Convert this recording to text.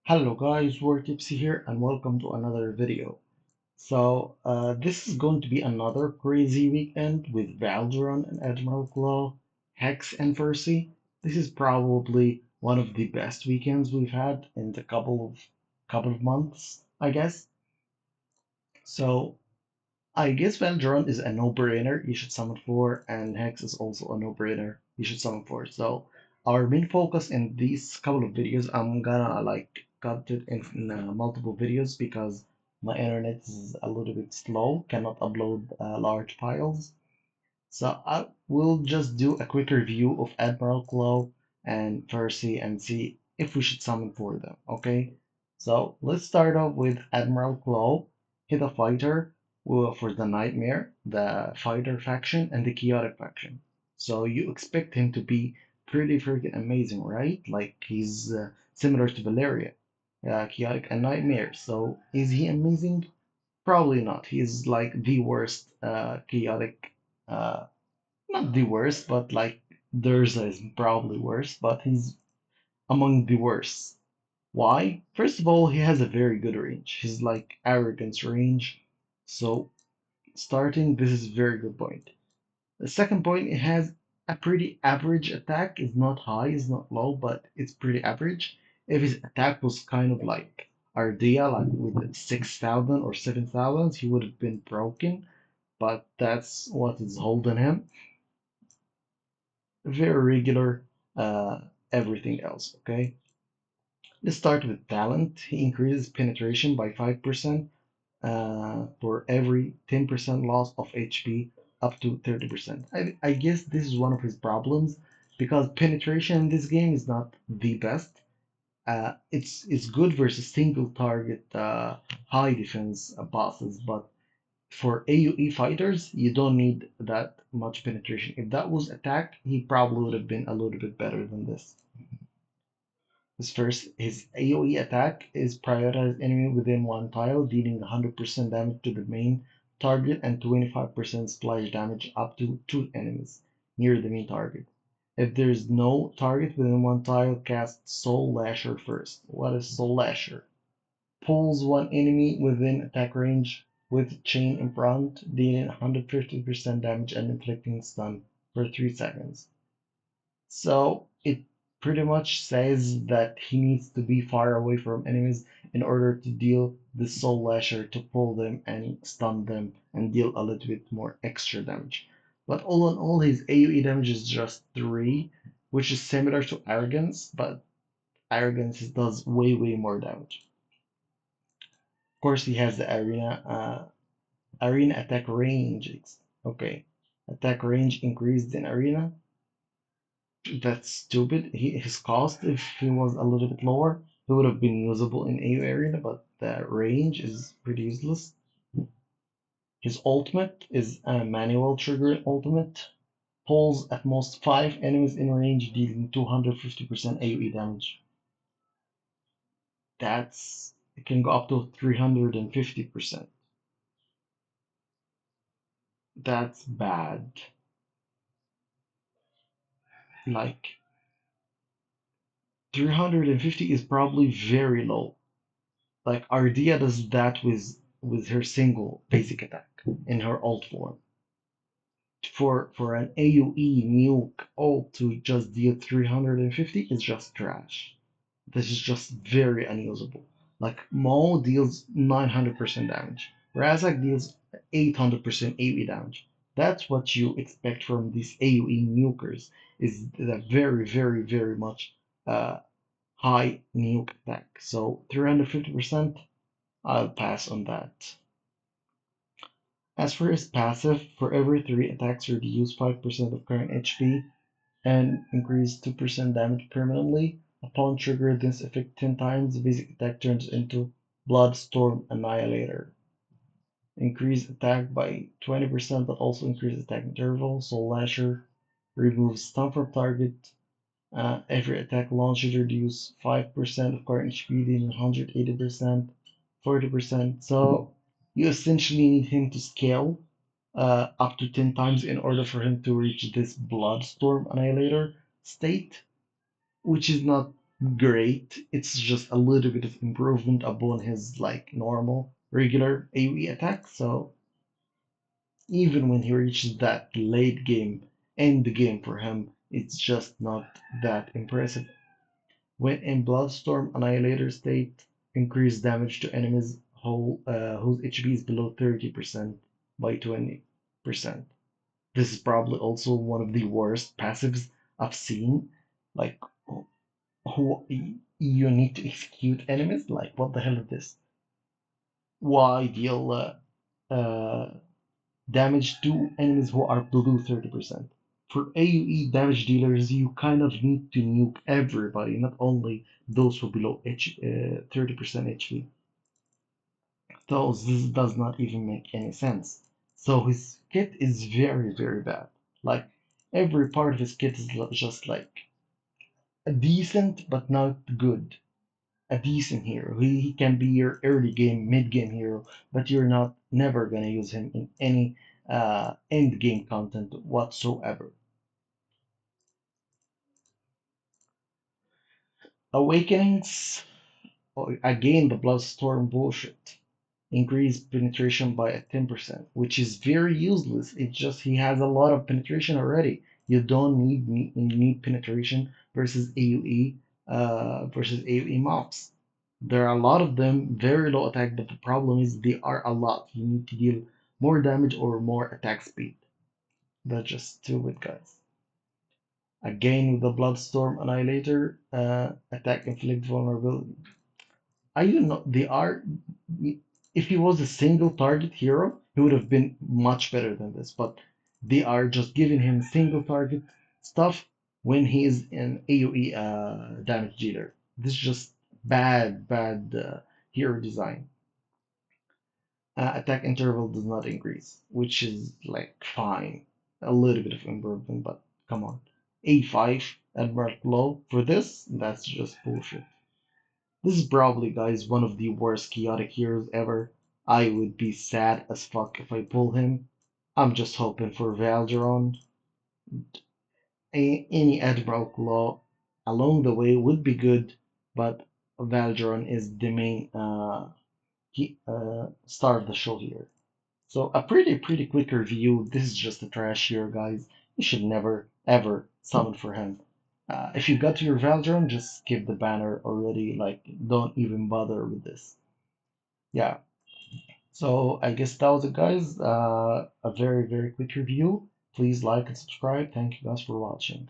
Hello guys, War Tipsy here and welcome to another video. This is going to be another crazy weekend with Valderon and Admiral Claw, Hex and Versi. This is probably one of the best weekends we've had in the couple of months, I guess. So I guess Valderon is a no-brainer you should summon for, and Hex is also a no-brainer you should summon for. So our main focus in these couple of videos, I'm gonna cut it in multiple videos because my internet is a little bit slow, cannot upload large files. So I will just do a quick review of Admiral Claw and Percy and see if we should summon for them, okay? So let's start off with Admiral Claw. He's a fighter for the Nightmare, the fighter faction, and the chaotic faction. So you expect him to be pretty freaking amazing, right? Like he's similar to Valeria, chaotic and Nightmare. So is he amazing? Probably not. He's like the worst chaotic not the worst, but like Durza is probably worse, but he's among the worst. Why? First of all, he has a very good range. His like arrogance range. So starting, this is a very good point. The second point, it has a pretty average attack. It's not high, it's not low, but it's pretty average. If his attack was kind of like Ardea, like with 6,000 or 7,000, he would have been broken, but that's what is holding him. Very regular, uh, everything else, okay? Let's start with talent. He increases penetration by 5% for every 10% loss of HP up to 30%. I guess this is one of his problems because penetration in this game is not the best. It's good versus single target high defense bosses, but for AoE fighters, you don't need that much penetration. If that was attack, he probably would have been a little bit better than this. His AoE attack is prioritize enemy within one tile, dealing 100% damage to the main target and 25% splash damage up to two enemies near the main target. If there is no target within one tile, cast Soul Lasher first. What is Soul Lasher? Pulls one enemy within attack range with chain in front, dealing 150% damage and inflicting stun for 3 seconds. So it pretty much says that he needs to be far away from enemies in order to deal the Soul Lasher to pull them and stun them and deal a little bit more extra damage. But all in all, his AoE damage is just 3, which is similar to Arrogance, but Arrogance does way more damage. Of course, he has the arena attack range. Okay, attack range increased in arena. That's stupid. His cost, if he was a little bit lower, he would have been usable in AU arena, but the range is pretty useless. His ultimate is a manual trigger ultimate. Pulls at most 5 enemies in range, dealing 250% AoE damage. It can go up to 350%. That's bad. Like 350 is probably very low. Like Ardea does that with her single basic attack in her ult form. For an AoE nuke ult to just deal 350 is just trash. This is just very unusable. Like Mo deals 900% damage. Razak deals 800% AoE damage. That's what you expect from these AoE nukers, is the very much high nuke attack. So 350%, I'll pass on that. As for his passive, for every 3 attacks reduce 5% of current HP and increase 2% damage permanently. Upon trigger this effect 10 times, the basic attack turns into Bloodstorm Annihilator. Increase attack by 20% but also increase attack interval. Soul Lasher removes stun from target. Every attack launched reduce 5% of current HP, dealing 180%, 40%. So you essentially need him to scale up to 10 times in order for him to reach this Bloodstorm Annihilator state, which is not great. It's just a little bit of improvement upon his like normal regular AoE attack. So even when he reaches that late game end game for him, it's just not that impressive. When in Bloodstorm Annihilator state, increase damage to enemies whose HP is below 30% by 20%. This is probably also one of the worst passives I've seen. Like, who you need to execute enemies? Like, what the hell is this? Why deal damage to enemies who are below 30%? For AoE damage dealers, you kind of need to nuke everybody, not only those who below 30% HP. So this does not even make any sense. So his kit is very, very bad. Like, every part of his kit is just like a decent but not good. A decent hero. He can be your early game, mid game hero, but you're not never gonna use him in any end game content whatsoever. Awakenings, oh, again, the Bloodstorm bullshit. Increase penetration by a 10%, which is very useless. It's just he has a lot of penetration already. You don't need penetration versus AoE mobs. There are a lot of them, very low attack, but the problem is they are a lot. You need to deal more damage or more attack speed. That's just stupid, guys. Again, with the Bloodstorm Annihilator, attack inflict vulnerability. I don't know. They are. If he was a single target hero, he would have been much better than this. But they are just giving him single target stuff when he is an AoE damage dealer. This is just bad hero design. Attack interval does not increase, which is like fine, a little bit of improvement, but come on. A5 Admiral Claw for this, that's just bullshit. This is probably, guys, one of the worst chaotic heroes ever. I would be sad as fuck if I pull him. I'm just hoping for Valderon. Any Admiral Claw along the way would be good, but Valderon is the main star of the show here. So a pretty quick review. This is just a trash hero, guys. You should never ever summon for him. If you got to your Valdron, just skip the banner already. Like, don't even bother with this. Yeah. So I guess that was it, guys. A very quick review. Please like and subscribe. Thank you guys for watching.